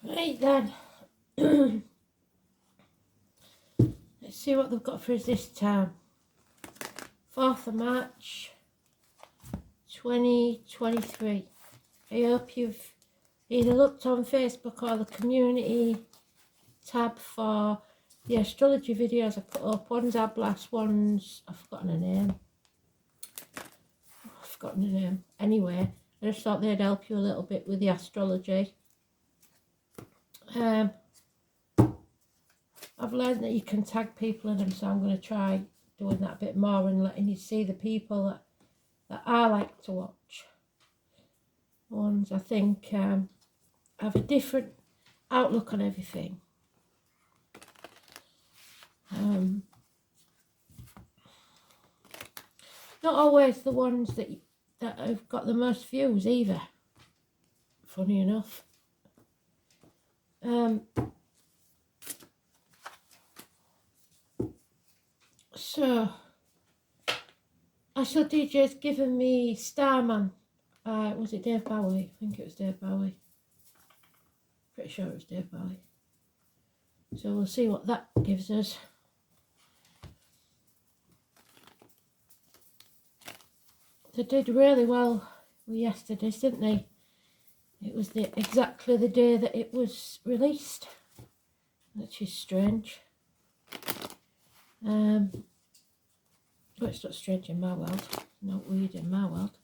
Right then, let's see what they've got for us this time. 4th of March 2023. I hope you've either looked on Facebook or the community tab for the astrology videos I put up. One's our blast, one's, I've forgotten her name. Anyway, I just thought they'd help you a little bit with the astrology. I've learned that you can tag people in them, so I'm going to try doing that a bit more and letting you see the people that I like to watch. Ones I think have a different outlook on everything. Not always the ones that have got the most views either, funny enough. So Astro DJ's given me Starman. Was it Dave Bowie? I think it was Dave Bowie. Pretty sure it was Dave Bowie. So we'll see what that gives us. They did really well with yesterday's, didn't they? It was exactly the day that it was released, which is strange. But it's not strange in my world, not weird in my world.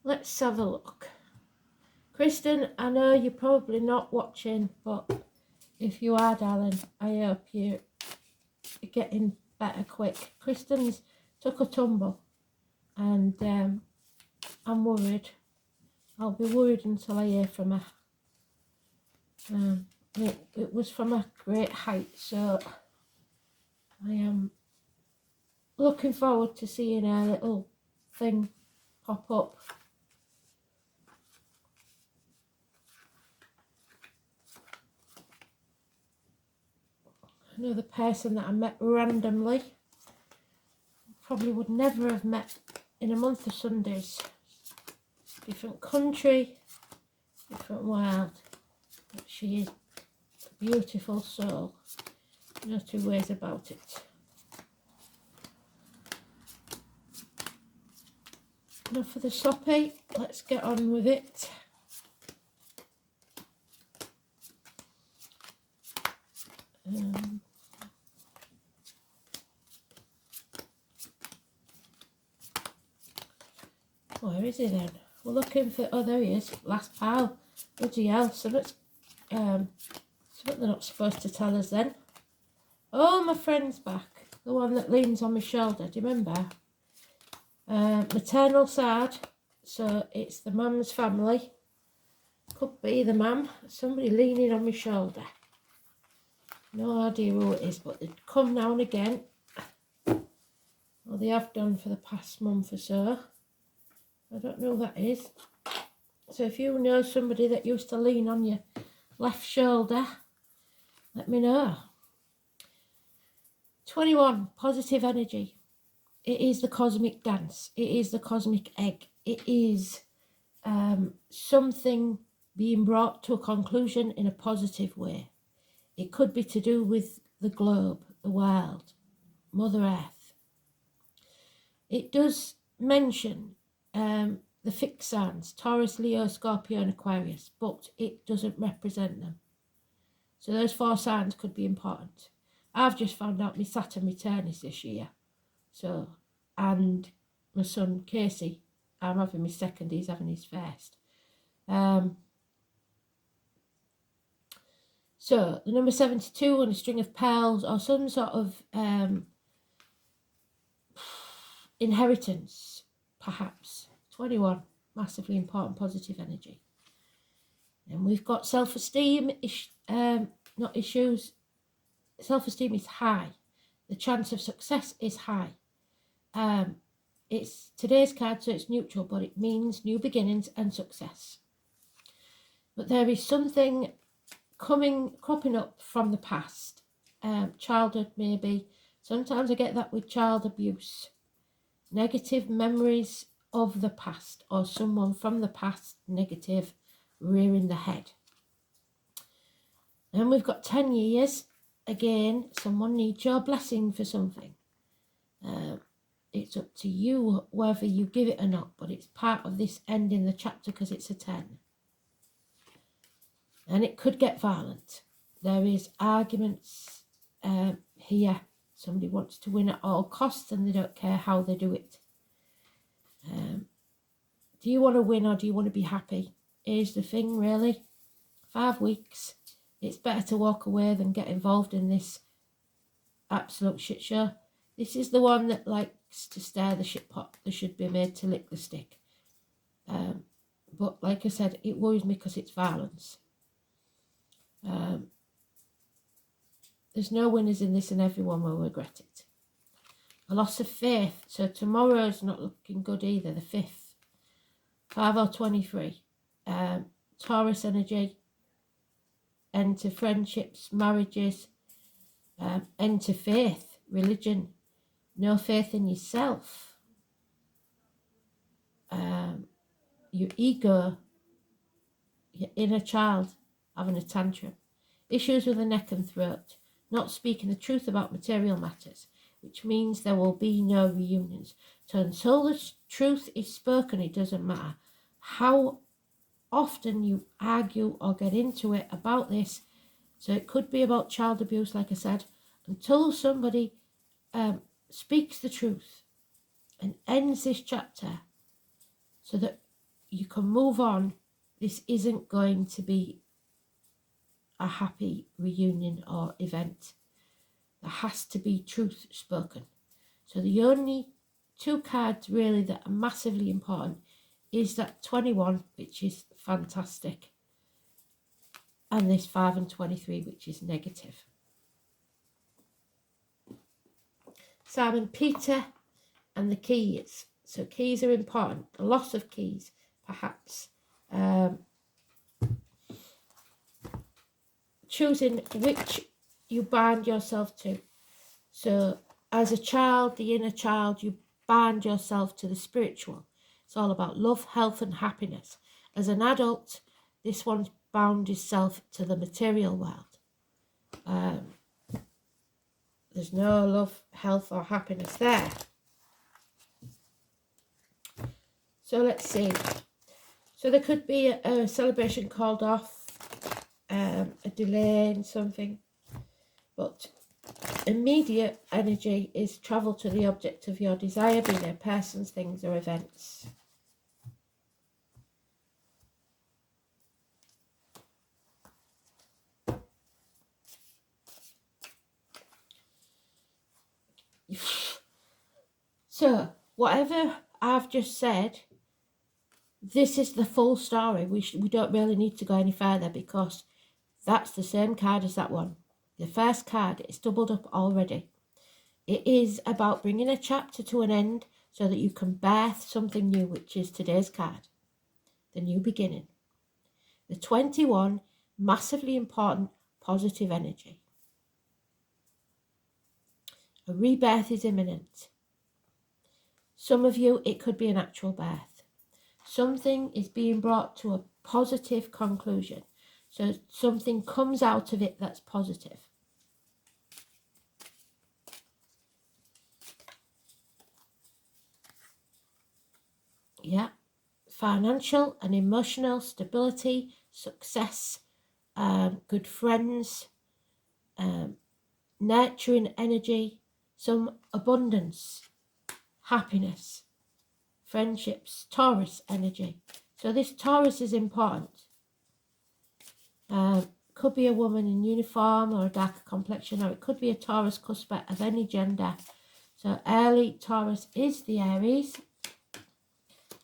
Let's have a look. Kristen, I know you're probably not watching, but if you are, darling, I hope you're getting better quick. Kristen's took a tumble, and I'm worried. I'll be worried until I hear from her. It was from a great height, so I am looking forward to seeing her little thing pop up. Another person that I met randomly, probably would never have met in a month of Sundays. Different country, different world, but she is a beautiful soul. No two ways about it. Enough of the soppy, let's get on with it. Where is he then? We're looking for, oh there he is, last pile. Bloody hell, something they're not supposed to tell us then. Oh, my friend's back, the one that leans on my shoulder, do you remember? Maternal side, so it's the mum's family. Could be the mum, somebody leaning on my shoulder. No idea who it is, but they come now and again. Well, they have done for the past month or so. I don't know who that is. So if you know somebody that used to lean on your left shoulder, let me know. 21, positive energy. It is the cosmic dance. It is the cosmic egg. It is something being brought to a conclusion in a positive way. It could be to do with the globe, the world, Mother Earth. It does mention the fixed signs, Taurus, Leo, Scorpio and Aquarius, but it doesn't represent them. So those 4 signs could be important. I've just found out my Saturn return is this year. So, and my son Casey, I'm having my second, he's having his first. So the number 72 on a string of pearls, or some sort of inheritance, perhaps. 21, massively important positive energy. And we've got self-esteem, not issues. Self-esteem is high. The chance of success is high. It's today's card, so it's neutral, but it means new beginnings and success. But there is something cropping up from the past. Childhood maybe. Sometimes I get that with child abuse. Negative memories of the past, or someone from the past, negative, rearing the head. And we've got 10 years. Again, someone needs your blessing for something. It's up to you whether you give it or not, but it's part of this end in the chapter because it's a 10. And it could get violent. There is arguments here. Somebody wants to win at all costs and they don't care how they do it. Do you want to win or do you want to be happy? Here's the thing, really. 5 weeks. It's better to walk away than get involved in this absolute shit show. This is the one that likes to stir the shit pot. They should be made to lick the stick. But like I said, it worries me because it's violence. There's no winners in this and everyone will regret it. A loss of faith. So tomorrow's not looking good either, the 5th. 5 or 23. Taurus energy. End to friendships, marriages. End to faith, religion. No faith in yourself. Your ego. Your inner child having a tantrum. Issues with the neck and throat. Not speaking the truth about material matters, which means there will be no reunions. So until the truth is spoken, it doesn't matter how often you argue or get into it about this. So it could be about child abuse, like I said, until somebody speaks the truth and ends this chapter so that you can move on. This isn't going to be a happy reunion or event. There has to be truth spoken. So the only 2 cards really that are massively important is that 21, which is fantastic, and this 5 and 23, which is negative. Simon Peter and the keys. So keys are important. A loss of keys, perhaps. Choosing which you bind yourself to. So as a child, the inner child, you bind yourself to the spiritual. It's all about love, health and happiness. As an adult, this one's bound itself to the material world. There's no love, health or happiness there. So let's see. So there could be a celebration called off, a delay in something. But immediate energy is travel to the object of your desire, be they persons, things or events. So, whatever I've just said, this is the full story. We don't really need to go any further because that's the same card as that one. The first card is doubled up already. It is about bringing a chapter to an end so that you can birth something new, which is today's card, the new beginning. The 21, massively important, positive energy. A rebirth is imminent. Some of you, it could be an actual birth. Something is being brought to a positive conclusion. So something comes out of it that's positive. Yeah. Financial and emotional stability, success, good friends, nurturing energy, some abundance, happiness, friendships, Taurus energy. So this Taurus is important. Could be a woman in uniform or a darker complexion, or it could be a Taurus cusper of any gender. So early Taurus is the Aries,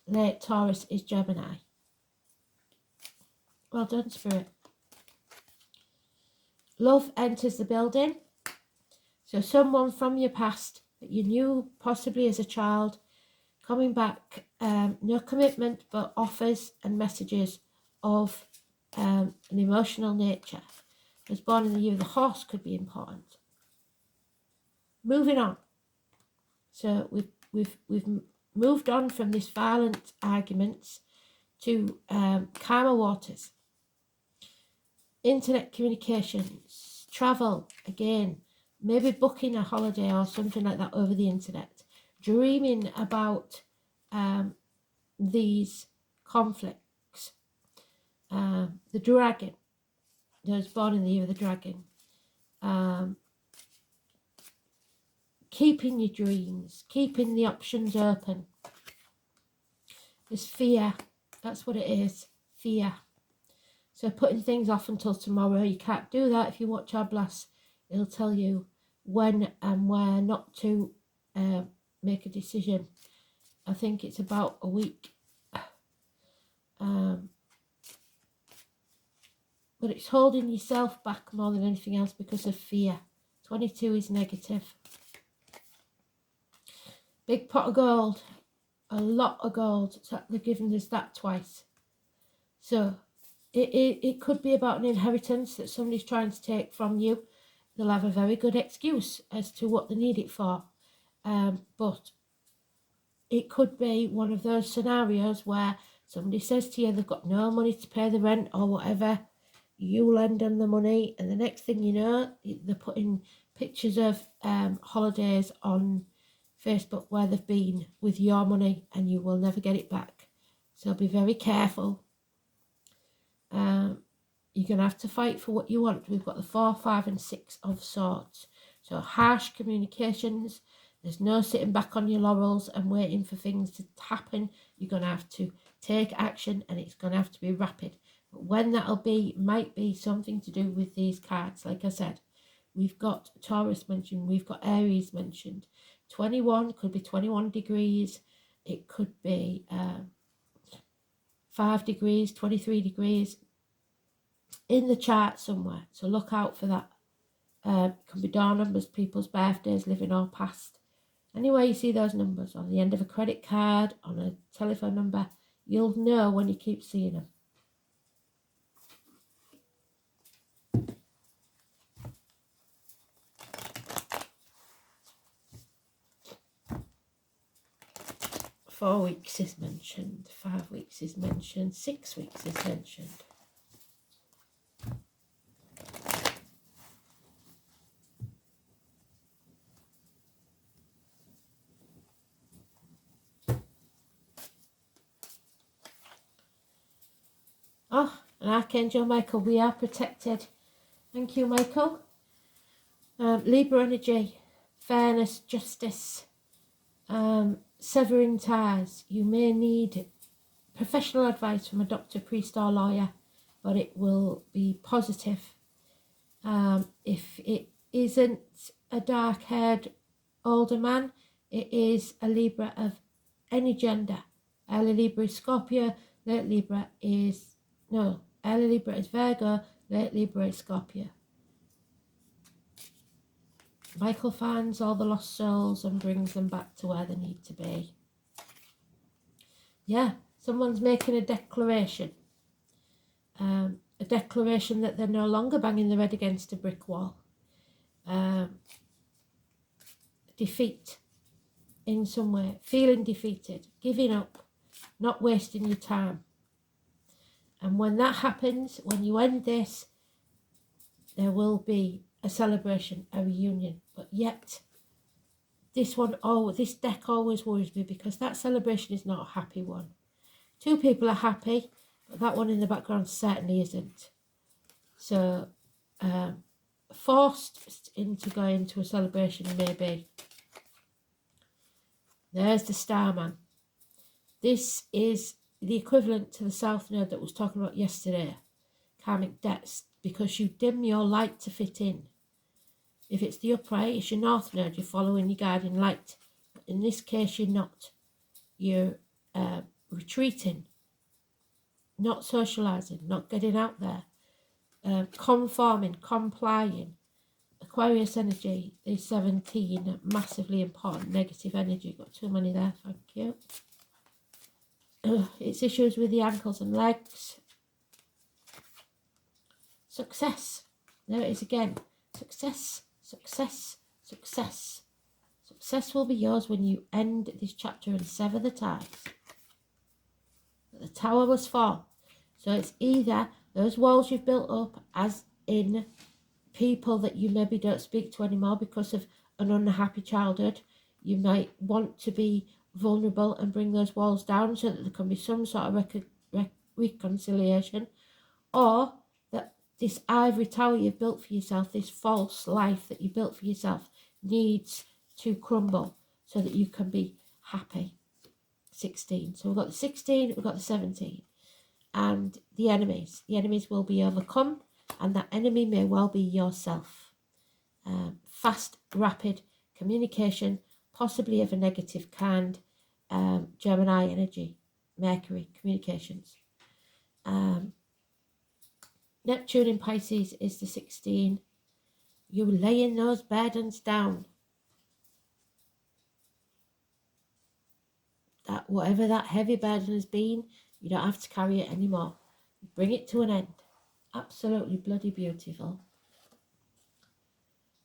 late Taurus is Gemini. Well done, Spirit. Love enters the building. So someone from your past that you knew possibly as a child, coming back, no commitment, but offers and messages of an emotional nature. Was born in the year of the horse could be important. Moving on. So we've moved on from this violent arguments to calmer waters. internet communications, travel, again, maybe booking a holiday or something like that over the internet, dreaming about these conflicts. The dragon, those born in the year of the dragon, keeping your dreams, keeping the options open. There's fear, that's what it is, fear. So putting things off until tomorrow, you can't do that. If you watch our blast, it'll tell you when and where not to make a decision. I think it's about a week. But it's holding yourself back more than anything else because of fear. 22 is negative. Big pot of gold. A lot of gold. So they're giving us that twice. So it could be about an inheritance that somebody's trying to take from you. They'll have a very good excuse as to what they need it for. But it could be one of those scenarios where somebody says to you they've got no money to pay the rent or whatever. You lend them the money, and the next thing you know, they're putting pictures of holidays on Facebook where they've been with your money, and you will never get it back. So be very careful. You're going to have to fight for what you want. We've got the 4, 5 and 6 of swords. So harsh communications. There's no sitting back on your laurels and waiting for things to happen. You're going to have to take action, and it's going to have to be rapid. But when that'll be might be something to do with these cards. Like I said, we've got Taurus mentioned. We've got Aries mentioned. 21 could be 21 degrees. It could be 5 degrees, 23 degrees. In the chart somewhere, so look out for that. It can be door numbers, people's birthdays, living or past. Anyway, you see those numbers on the end of a credit card, on a telephone number, you'll know when you keep seeing them. Four weeks is mentioned, 5 weeks is mentioned, 6 weeks is mentioned. Oh, and Archangel Michael, we are protected. Thank you, Michael. Libra energy, fairness, justice, severing ties. You may need professional advice from a doctor, priest or lawyer, but it will be positive. If it isn't a dark-haired older man, it is a Libra of any gender. Early Libra is Scorpio, late Libra is... No, early Libra is Virgo, late Libra is Scorpio. Michael finds all the lost souls and brings them back to where they need to be. Yeah, someone's making a declaration. A declaration that they're no longer banging their head against a brick wall. Defeat in some way, feeling defeated, giving up, not wasting your time. And when that happens, when you end this, there will be a celebration, a reunion. But yet, this deck always worries me, because that celebration is not a happy one. Two people are happy, but that one in the background certainly isn't. So, forced into going to a celebration maybe. There's the Starman. This is the equivalent to the South Node that was talking about yesterday. Karmic debts, because you dim your light to fit in. If it's the upright, it's your North Node, you're following your guiding light. But in this case, you're not. You're retreating, not socialising, not getting out there, conforming, complying. Aquarius energy is 17, massively important. Negative energy, got too many there, thank you. It's issues with the ankles and legs. Success. There it is again. Success, success, success. Success will be yours when you end this chapter and sever the ties. The tower must fall. So it's either Those walls you've built up, as in people that you maybe don't speak to anymore because of an unhappy childhood, you might want to be vulnerable and bring those walls down so that there can be some sort of reconciliation, or that this ivory tower you've built for yourself, this false life that you built for yourself, needs to crumble so that you can be happy. 16. So we've got the 16, we've got the 17. And the enemies. The enemies will be overcome, and that enemy may well be yourself. Fast, rapid communication, possibly of a negative kind. Gemini energy, Mercury, communications. Neptune in Pisces is the 16. You laying those burdens down. That whatever that heavy burden has been, you don't have to carry it anymore. Bring it to an end. Absolutely bloody beautiful.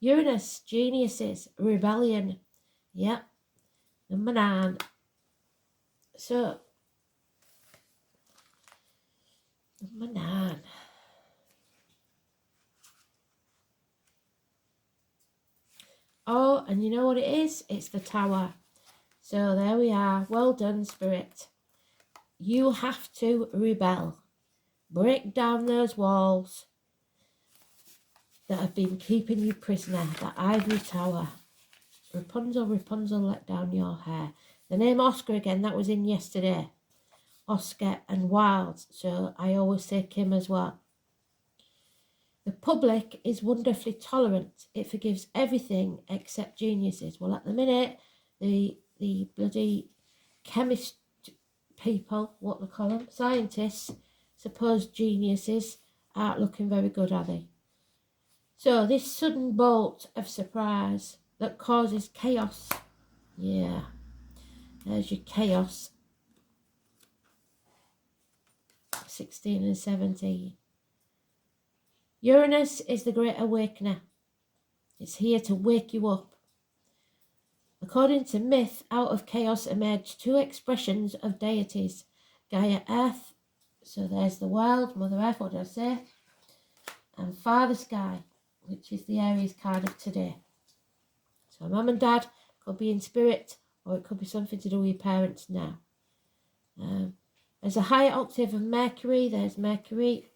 Uranus, geniuses, rebellion. Yep. Number 9. So, number 9. Oh, and you know what it is? It's the Tower. So there we are. Well done, Spirit. You have to rebel. Break down those walls that have been keeping you prisoner. That ivory tower. Rapunzel, Rapunzel, let down your hair. The name Oscar again, that was in yesterday. Oscar and Wilde. So I always say Kim as well. The public is wonderfully tolerant. It forgives everything except geniuses. Well, at the minute, the bloody chemist people, what they call them, scientists, supposed geniuses, aren't looking very good, are they? So this sudden bolt of surprise that causes chaos. Yeah, there's your chaos. 16 and 17. Uranus is the great awakener. It's here to wake you up. According to myth, out of chaos emerged 2 expressions of deities. Gaia Earth, so there's the world, Mother Earth, what did I say? And Father Sky, which is the Aries card of today. So Mum and Dad could be in spirit, or it could be something to do with your parents now. There's a higher octave of Mercury, there's Mercury.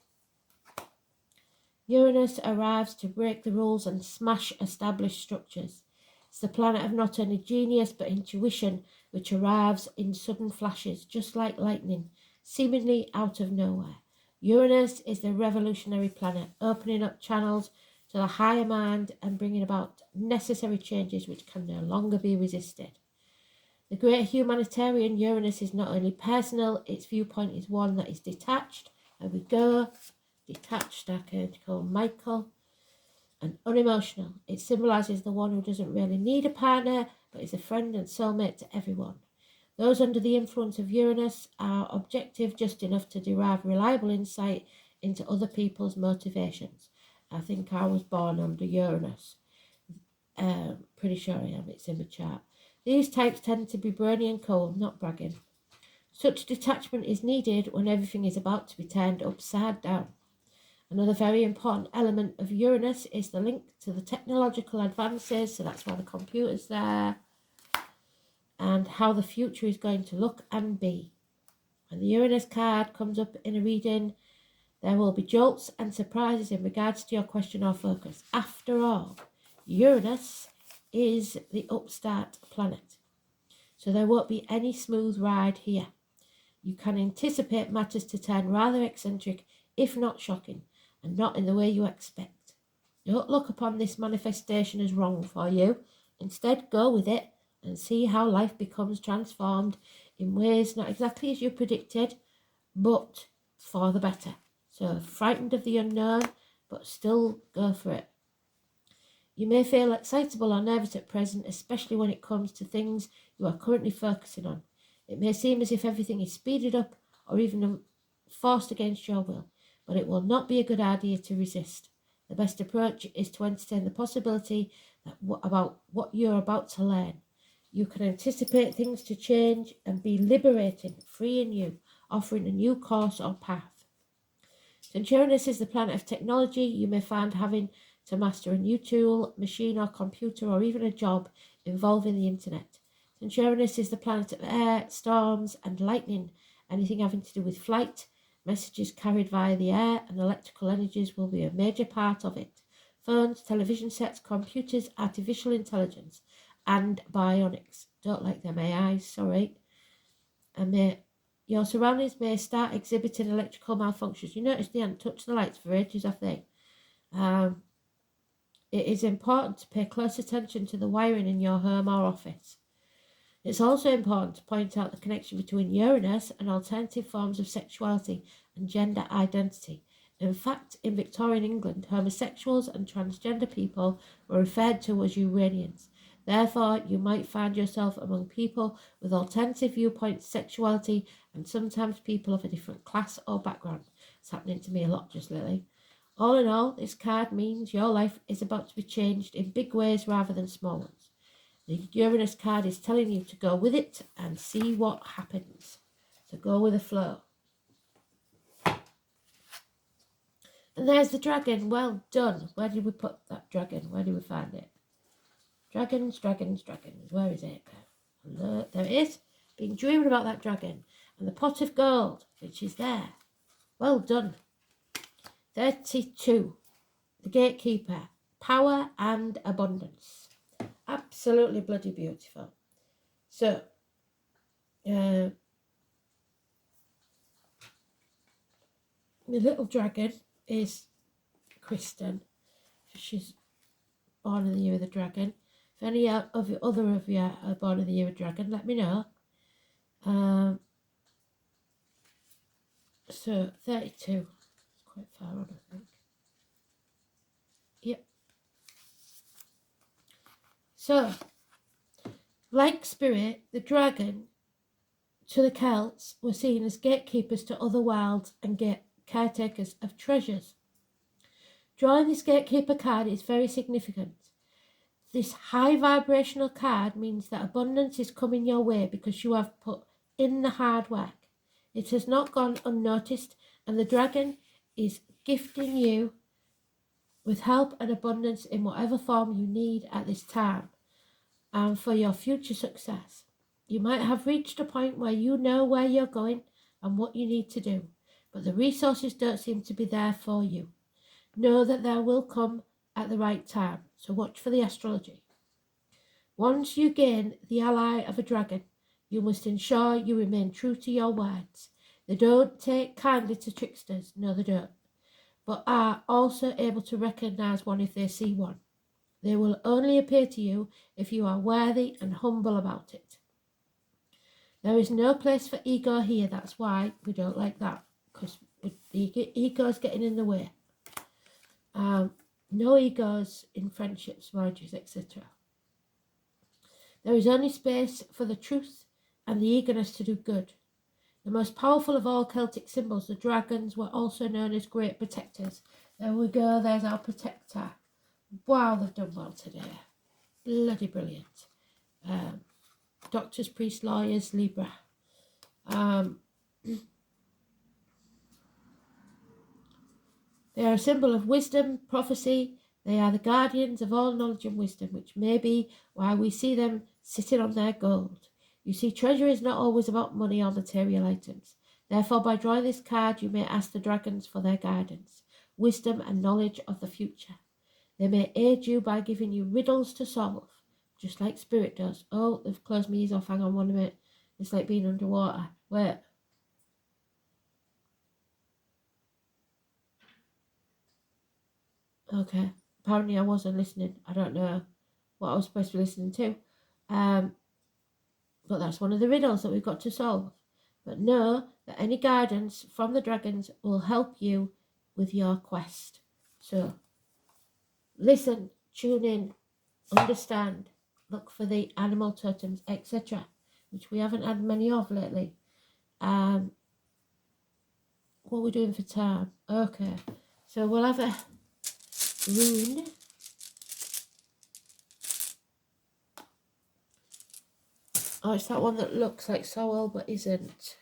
Uranus arrives to break the rules and smash established structures. It's the planet of not only genius but intuition, which arrives in sudden flashes, just like lightning, seemingly out of nowhere. Uranus is the revolutionary planet, opening up channels to the higher mind and bringing about necessary changes which can no longer be resisted. The great humanitarian Uranus is not only personal, its viewpoint is one that is detached. There we go. Detached, archetypal Michael, and unemotional. It symbolises the one who doesn't really need a partner, but is a friend and soulmate to everyone. Those under the influence of Uranus are objective just enough to derive reliable insight into other people's motivations. I think I was born under Uranus. Pretty sure I am, it's in the chart. These types tend to be brainy and cold, not bragging. Such detachment is needed when everything is about to be turned upside down. Another very important element of Uranus is the link to the technological advances, so that's why the computer's there, and how the future is going to look and be. When the Uranus card comes up in a reading, there will be jolts and surprises in regards to your question or focus. After all, Uranus is the upstart planet, so there won't be any smooth ride here. You can anticipate matters to turn rather eccentric, if not shocking, and not in the way you expect. Don't look upon this manifestation as wrong for you. Instead, go with it and see how life becomes transformed in ways not exactly as you predicted, but for the better. So, frightened of the unknown, but still go for it. You may feel excitable or nervous at present, especially when it comes to things you are currently focusing on. It may seem as if everything is speeded up or even forced against your will, but it will not be a good idea to resist. The best approach is to entertain the possibility that about what you're about to learn. You can anticipate things to change and be liberating, freeing you, offering a new course or path. St. Uranus is the planet of technology. You may find having to master a new tool, machine or computer, or even a job involving the internet. St. Uranus is the planet of air, storms and lightning. Anything having to do with flight, messages carried via the air, and electrical energies will be a major part of it. Phones, television sets, computers, artificial intelligence, and bionics. Don't like them AIs, sorry. And your surroundings may start exhibiting electrical malfunctions. You notice they haven't touched the lights for ages, have they? It is important to pay close attention to the wiring in your home or office. It's also important to point out the connection between Uranus and alternative forms of sexuality and gender identity. In fact, in Victorian England, homosexuals and transgender people were referred to as Uranians. Therefore, you might find yourself among people with alternative viewpoints, sexuality, and sometimes people of a different class or background. It's happening to me a lot just lately. All in all, this card means your life is about to be changed in big ways rather than small ones. The Uranus card is telling you to go with it and see what happens. So go with the flow. And there's the dragon. Well done. Where did we put that dragon? Where did we find it? Dragons. Where is it? Look, there it is. Been dreaming about that dragon. And the pot of gold, which is there. Well done. 32. The gatekeeper. Power and abundance. Absolutely bloody beautiful. So, the little dragon is Kristen. She's born in the year of the dragon. If any of you, other of you are born in the year of dragon, let me know. So 32. It's quite far on, I think. Yep. So, like Spirit, the dragon to the Celts were seen as gatekeepers to other worlds and caretakers of treasures. Drawing this gatekeeper card is very significant. This high vibrational card means that abundance is coming your way because you have put in the hard work. It has not gone unnoticed, and the dragon is gifting you with help and abundance in whatever form you need at this time and for your future success. You might have reached a point where you know where you're going and what you need to do, but the resources don't seem to be there for you. Know that there will come at the right time, so watch for the astrology. Once you gain the ally of a dragon, you must ensure you remain true to your words. They don't take kindly to tricksters, no they don't, but are also able to recognize one if they see one. They will only appear to you if you are worthy and humble about it. There is no place for ego here, that's why we don't like that, because ego is getting in the way. No egos in friendships, marriages, etc. There is only space for the truth and the eagerness to do good. The most powerful of all Celtic symbols, the dragons, were also known as great protectors. There we go, there's our protector. Wow, they've done well today. Bloody brilliant. Doctors, priests, lawyers, Libra. They are a symbol of wisdom, prophecy. They are the guardians of all knowledge and wisdom, which may be why we see them sitting on their gold. You see, treasure is not always about money or material items. Therefore, by drawing this card, you may ask the dragons for their guidance, wisdom and knowledge of the future. They may aid you by giving you riddles to solve, just like Spirit does. Oh, they've closed my ears off. Hang on 1 minute. It's like being underwater. Wait. Okay. Apparently I wasn't listening. I don't know what I was supposed to be listening to. But that's one of the riddles that we've got to solve. But know that any guidance from the dragons will help you with your quest. So, listen, tune in, understand, look for the animal totems, etc., which we haven't had many of lately. What are we doing for time? Okay, so we'll have a rune. Oh, it's that one that looks like Sorrel but isn't.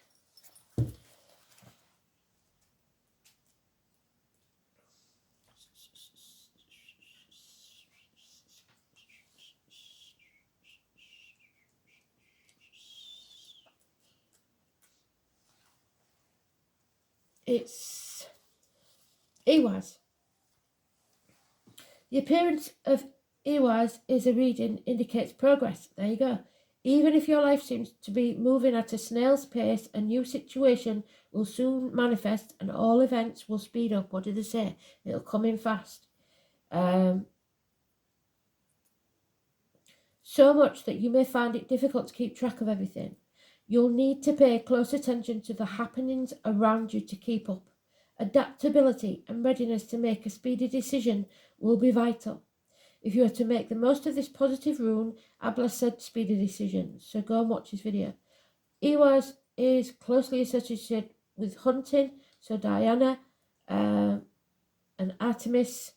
It's EWAS. The appearance of EWAS is a reading indicates progress. There you go. Even if your life seems to be moving at a snail's pace, a new situation will soon manifest and all events will speed up. What did they say? It'll come in fast. So much that you may find it difficult to keep track of everything. You'll need to pay close attention to the happenings around you to keep up. Adaptability and readiness to make a speedy decision will be vital. If you are to make the most of this positive rune, Abla said speedy decisions. So go and watch this video. EWAS is closely associated with hunting. So Diana and Artemis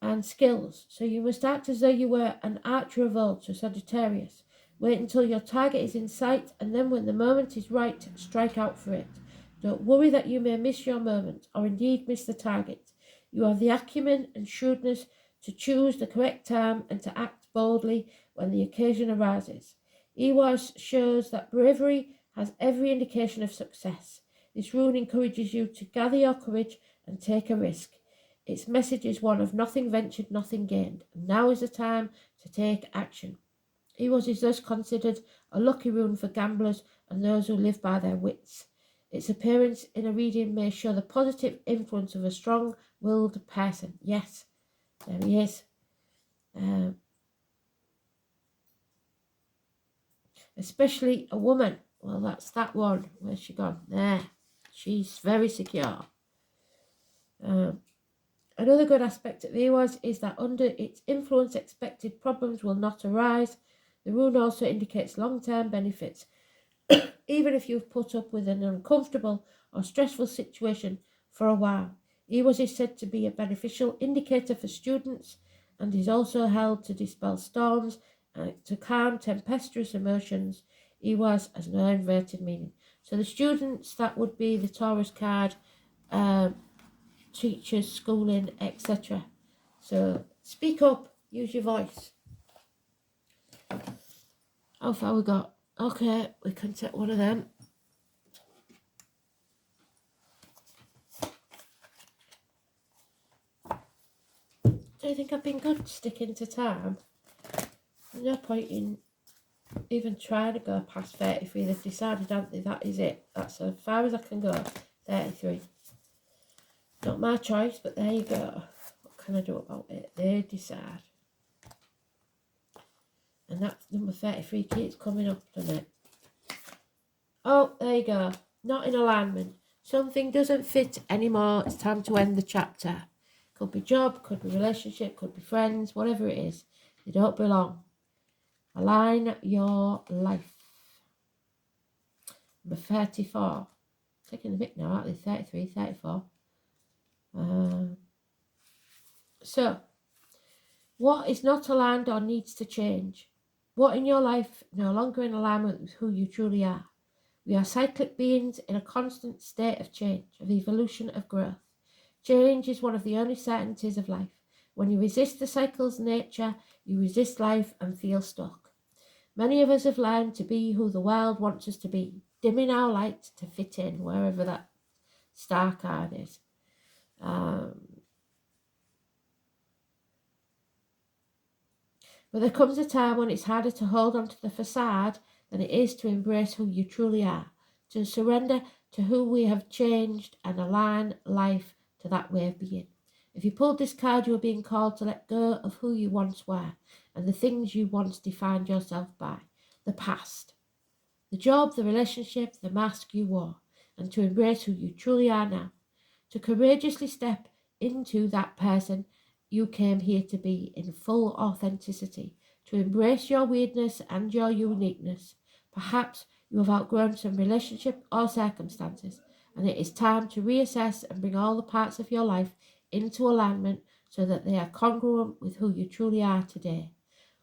and skills. So you must act as though you were an archer of old, so Sagittarius. Wait until your target is in sight, and then when the moment is right, strike out for it. Don't worry that you may miss your moment, or indeed miss the target. You have the acumen and shrewdness to choose the correct time and to act boldly when the occasion arises. EWAS shows that bravery has every indication of success. This rune encourages you to gather your courage and take a risk. Its message is one of nothing ventured, nothing gained. And now is the time to take action. EWAS is thus considered a lucky rune for gamblers and those who live by their wits. Its appearance in a reading may show the positive influence of a strong-willed person. Yes, there he is. Especially a woman. Well, that's that one. Where's she gone? There. She's very secure. Another good aspect of EWAS is that under its influence, expected problems will not arise. The rune also indicates long-term benefits. Even if you've put up with an uncomfortable or stressful situation for a while. EWAS is said to be a beneficial indicator for students and is also held to dispel storms and to calm tempestuous emotions. EWAS has no inverted meaning. So the students, that would be the Taurus card, teachers, schooling, etc. So speak up, use your voice. How far we got? Okay, we can take one of them. Do you think I've been good sticking to time? There's no point in even trying to go past 33. They've decided, haven't they? That is it. That's as far as I can go. 33. Not my choice, but there you go. What can I do about it? They decide. And that number 33 keeps coming up, doesn't it? Oh, there you go. Not in alignment. Something doesn't fit anymore. It's time to end the chapter. Could be job, could be relationship, could be friends, whatever it is. They don't belong. Align your life. Number 34. Taking the bit now, aren't they? 33, 34. So, what is not aligned or needs to change? What in your life no longer in alignment with who you truly are? We are cyclic beings in a constant state of change, of evolution, of growth. Change is one of the only certainties of life. When you resist the cycle's nature, you resist life and feel stuck. Many of us have learned to be who the world wants us to be, dimming our light to fit in, wherever that star card is. But there comes a time when it's harder to hold on to the facade than it is to embrace who you truly are, to surrender to who we have changed and align life to that way of being. If you pulled this card, you are being called to let go of who you once were and the things you once defined yourself by, the past, the job, the relationship, the mask you wore, and to embrace who you truly are now, to courageously step into that person you came here to be in full authenticity, to embrace your weirdness and your uniqueness. Perhaps you have outgrown some relationship or circumstances, and it is time to reassess and bring all the parts of your life into alignment so that they are congruent with who you truly are today.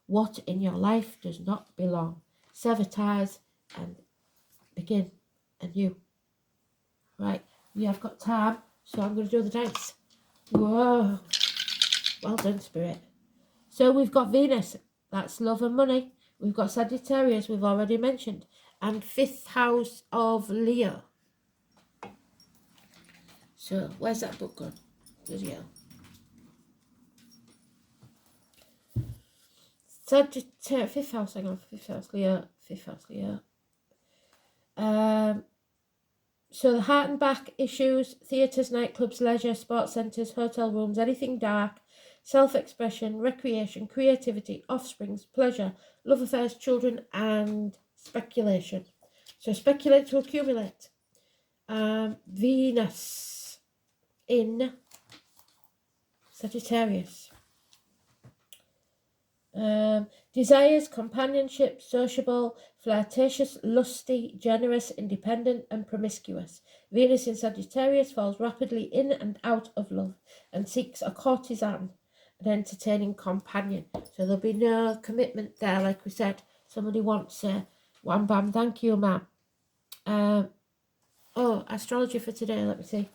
What in your life does not belong? Sever ties and begin anew. Right, we have got time, so I'm going to do the dance. Whoa. Well done, Spirit. So we've got Venus, that's love and money. We've got Sagittarius, we've already mentioned. And 5th house of Leo. So, where's that book gone? Bloody hell. Sagittarius, fifth house, hang on, fifth house, Leo. So the heart and back issues, theatres, nightclubs, leisure, sports centres, hotel rooms, anything dark, self-expression, recreation, creativity, offsprings, pleasure, love affairs, children, and speculation. So speculate to accumulate. Venus in Sagittarius. Desires, companionship, sociable, flirtatious, lusty, generous, independent, and promiscuous. Venus in Sagittarius falls rapidly in and out of love and seeks a courtesan, an entertaining companion. So there'll be no commitment there, like we said. Somebody wants wham bam, thank you, ma'am. Astrology for today, let me see.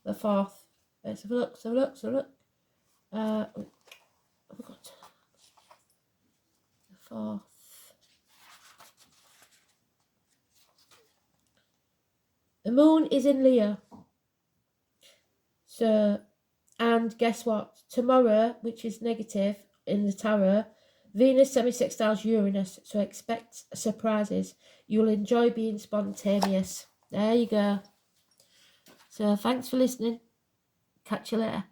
The 4th. Let's have a look, I forgot. 4th. The moon is in Leo. So, and guess what? Tomorrow, which is negative in the tarot, Venus semi-sextiles Uranus. So expect surprises. You'll enjoy being spontaneous. There you go. So thanks for listening. Catch you later.